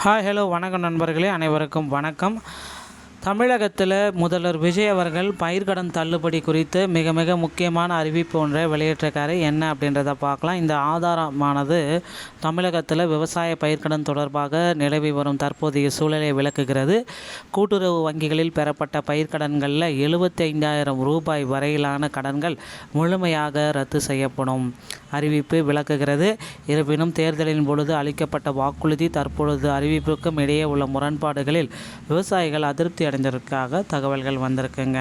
Hi hello வணக்கம் நண்பர்களே, அனைவருக்கும் வணக்கம். தமிழகத்தில் முதல்வர் விஜய் அவர்கள் பயிர்க்கடன் தள்ளுபடி குறித்து மிக மிக முக்கியமான அறிவிப்பு ஒன்றை வெளியிட்டிருக்காரு. என்ன அப்படின்றத பார்க்கலாம். இந்த ஆதாரமானது தமிழகத்தில் விவசாய பயிர்க்கடன் தொடர்பாக நிலவி வரும் தற்போதைய சூழலை விளக்குகிறது. கூட்டுறவு வங்கிகளில் பெறப்பட்ட பயிர்க்கடன்களில் 75,000 ரூபாய் வரையிலான கடன்கள் முழுமையாக ரத்து செய்யப்படும் அறிவிப்பு விளக்குகிறது. இருப்பினும் தேர்தலின் பொழுது அளிக்கப்பட்ட வாக்குறுதி தற்பொழுது அறிவிப்புக்கும் இடையே உள்ள முரண்பாடுகளில் விவசாயிகள் அதிருப்தி அடைந்ததற்காக தகவல்கள் வந்திருக்குங்க.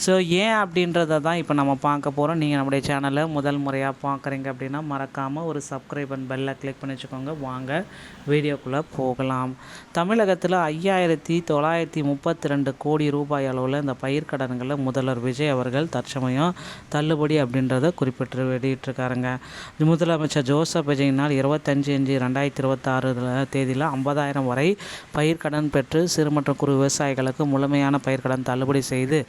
ஸோ ஏன் அப்படின்றத தான் இப்போ நம்ம பார்க்க போகிறோம். நீங்கள் நம்முடைய சேனலை முதல் முறையாக பார்க்குறீங்க அப்படின்னா மறக்காமல் ஒரு சப்ஸ்கிரைப் அண்ட் பெல்லை கிளிக் பண்ணி வச்சுக்கோங்க. வாங்க வீடியோக்குள்ளே போகலாம். தமிழகத்தில் 5,932 கோடி ரூபாய் அளவில் இந்த பயிர்க்கடன்களை முதல்வர் விஜய் அவர்கள் தற்சமயம் தள்ளுபடி அப்படின்றத குறிப்பிட்டு வெளியிட்டிருக்காருங்க. முதலமைச்சர் ஜோசப் விஜயினால் 25/5/2026 தேதியில் 50,000 வரை பயிர்க்கடன் பெற்று சிறு மற்றும் குறு விவசாயிகளுக்கு முழுமையான பயிர்க்கடன் தள்ளுபடி செய்து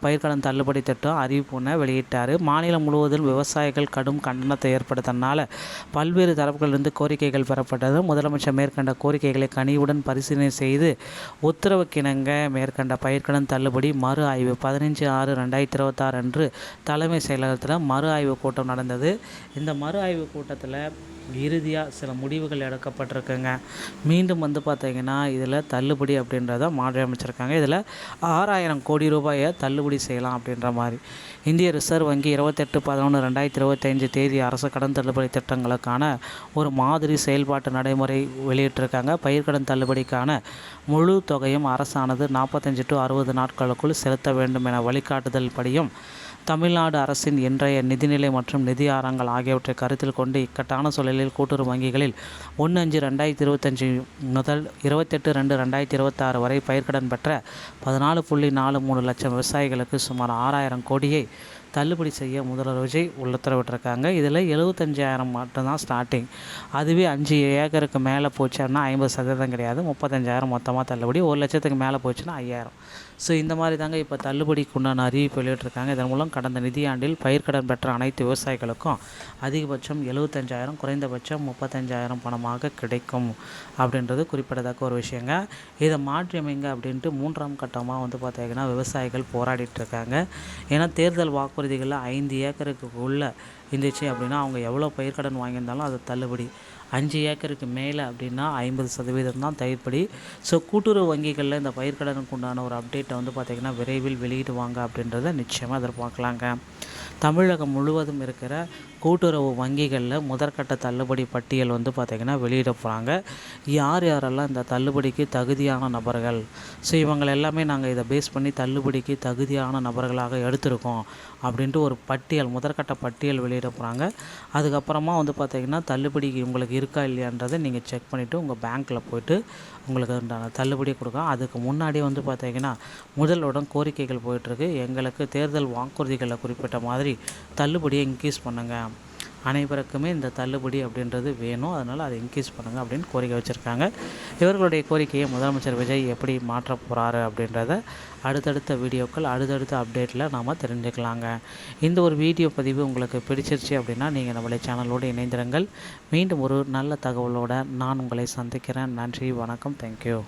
பயிர்க்கடன் தள்ளுபடி திட்டம் அறிவிப்பு ஒன்று வெளியிட்டார். மாநிலம் முழுவதும் விவசாயிகள் கடும் கண்டனத்தை ஏற்படுத்தினால பல்வேறு தரப்புகளிலிருந்து கோரிக்கைகள் பெறப்பட்டது. முதலமைச்சர் மேற்கண்ட கோரிக்கைகளை கனிவுடன் பரிசீலனை செய்து உத்தரவுக்கிணங்க மேற்கண்ட பயிர்க்கடன் தள்ளுபடி மறு ஆய்வு 15/6/2026 அன்று தலைமை செயலகத்தில் மறு ஆய்வு கூட்டம் நடந்தது. இந்த மறு ஆய்வு கூட்டத்தில் இறுதியாக சில முடிவுகள் எடுக்கப்பட்டிருக்குங்க. மீண்டும் பார்த்திங்கன்னா இதில் தள்ளுபடி அப்படின்றத மாற்றி அமைச்சிருக்காங்க. இதில் 6,000 கோடி ரூபாயை தள்ளுபடி செய்யலாம் அப்படின்ற மாதிரி. இந்திய ரிசர்வ் வங்கி 28/11/2025 தேதி அரசு கடன் தள்ளுபடி திட்டங்களுக்கான ஒரு மாதிரி செயல்பாட்டு நடைமுறை வெளியிட்டிருக்காங்க. பயிர்க்கடன் தள்ளுபடிக்கான முழு தொகையும் அரசானது 45 to 60 நாட்களுக்குள் செலுத்த வேண்டும் என வழிகாட்டுதல் படியும் தமிழ்நாடு அரசின் இன்றைய நிதிநிலை மற்றும் நிதி ஆரங்கள் ஆகியவற்றை கருத்தில் கொண்டு இக்கட்டான சூழலில் கூட்டுறவு வங்கிகளில் 1/5/2025 முதல் 28/2/2026 வரை பயிர்க்கடன் பெற்ற 14.43 லட்சம் விவசாயிகளுக்கு சுமார் 6,000 கோடியை தள்ளுபடி செய்ய முதல்வர் விஜய் உத்தரவிட்டிருக்காங்க. இதில் 75,000 மட்டும்தான் ஸ்டார்டிங். அதுவே 5 ஏக்கருக்கு மேலே போச்சுன்னா 50% கிடையாது, 35,000 மொத்தமாக தள்ளுபடி. 1 லட்சத்துக்கு மேலே போச்சுன்னா 5,000. ஸோ இந்த மாதிரி தாங்க இப்போ தள்ளுபடிக்கு உண்டான அறிவிப்பு வெளியிட்டிருக்காங்க. இதன் மூலம் கடந்த நிதியாண்டில் பயிர்க்கடன் பெற்ற அனைத்து விவசாயிகளுக்கும் அதிகபட்சம் 75,000 குறைந்தபட்சம் 35,000 பணமாக கிடைக்கும் அப்படின்றது குறிப்பிடத்தக்க ஒரு விஷயங்க. இதை மாற்றி அமைங்க அப்படின்ட்டு 3ஆம் கட்டமாக பார்த்தீங்கன்னா விவசாயிகள் போராடிட்டு இருக்காங்க. ஏன்னா தேர்தல் வாக்குறுதிகளில் 5 ஏக்கருக்கு உள்ளே இருந்துச்சு அப்படின்னா அவங்க எவ்வளோ பயிர்க்கடன் வாங்கியிருந்தாலும் அது தள்ளுபடி. 5 ஏக்கருக்கு மேலே அப்படின்னா 50% தான் தள்ளுபடி. ஸோ கூட்டுறவு வங்கிகளில் இந்த பயிர்க்கடனுக்கு உண்டான ஒரு அப்டேட்டை பார்த்திங்கன்னா விரைவில் வெளியிடுவாங்க அப்படின்றத நிச்சயமாக எதிர்பார்க்கலாங்க. தமிழகம் முழுவதும் இருக்கிற கூட்டுறவு வங்கிகளில் முதற்கட்ட தள்ளுபடி பட்டியல் பார்த்திங்கன்னா வெளியிட போகிறாங்க. யார் யாரெல்லாம் இந்த தள்ளுபடிக்கு தகுதியான நபர்கள், ஸோ இவங்க எல்லாமே நாங்கள் இதை பேஸ் பண்ணி தள்ளுபடிக்கு தகுதியான நபர்களாக எடுத்திருக்கோம் அப்படின்ட்டு ஒரு பட்டியல், முதற்கட்ட பட்டியல் வெளியிட போகிறாங்க. அதுக்கப்புறமா பார்த்திங்கன்னா தள்ளுபடிக்கு உங்களுக்கு இருக்கா இல்லையான்றதை நீங்கள் செக் பண்ணிவிட்டு உங்கள் பேங்க்கில் போய்ட்டு உங்களுக்கு உண்டான தள்ளுபடி கொடுக்கலாம். அதுக்கு முன்னாடியே பார்த்திங்கன்னா முதல்வரிடம் கோரிக்கைகள் போயிட்டுருக்கு. எங்களுக்கு தேர்தல் வாக்குறுதிகளில் குறிப்பிட்ட மாதிரி தள்ளுபடியை இன்க்ரீஸ் பண்ணுங்கள், அனைவருக்குமே இந்த தள்ளுபடி அப்படின்றது வேணும், அதனால் அதை இன்க்ரீஸ் பண்ணுங்கள் அப்படின்னு கோரிக்கை வச்சுருக்காங்க. இவர்களுடைய கோரிக்கையை முதலமைச்சர் விஜய் எப்படி மாற்ற போகிறாரு அப்படின்றத அடுத்தடுத்த வீடியோக்கள் அடுத்தடுத்த அப்டேட்டில் நாம் தெரிஞ்சுக்கலாங்க. இந்த ஒரு வீடியோ பதிவு உங்களுக்கு பிடிச்சிருச்சு அப்படின்னா நீங்கள் நம்மளுடைய சேனலோடு இணைந்திருங்கள். மீண்டும் ஒரு நல்ல தகவலோடு நான் உங்களை சந்திக்கிறேன். நன்றி, வணக்கம், தேங்க்யூ.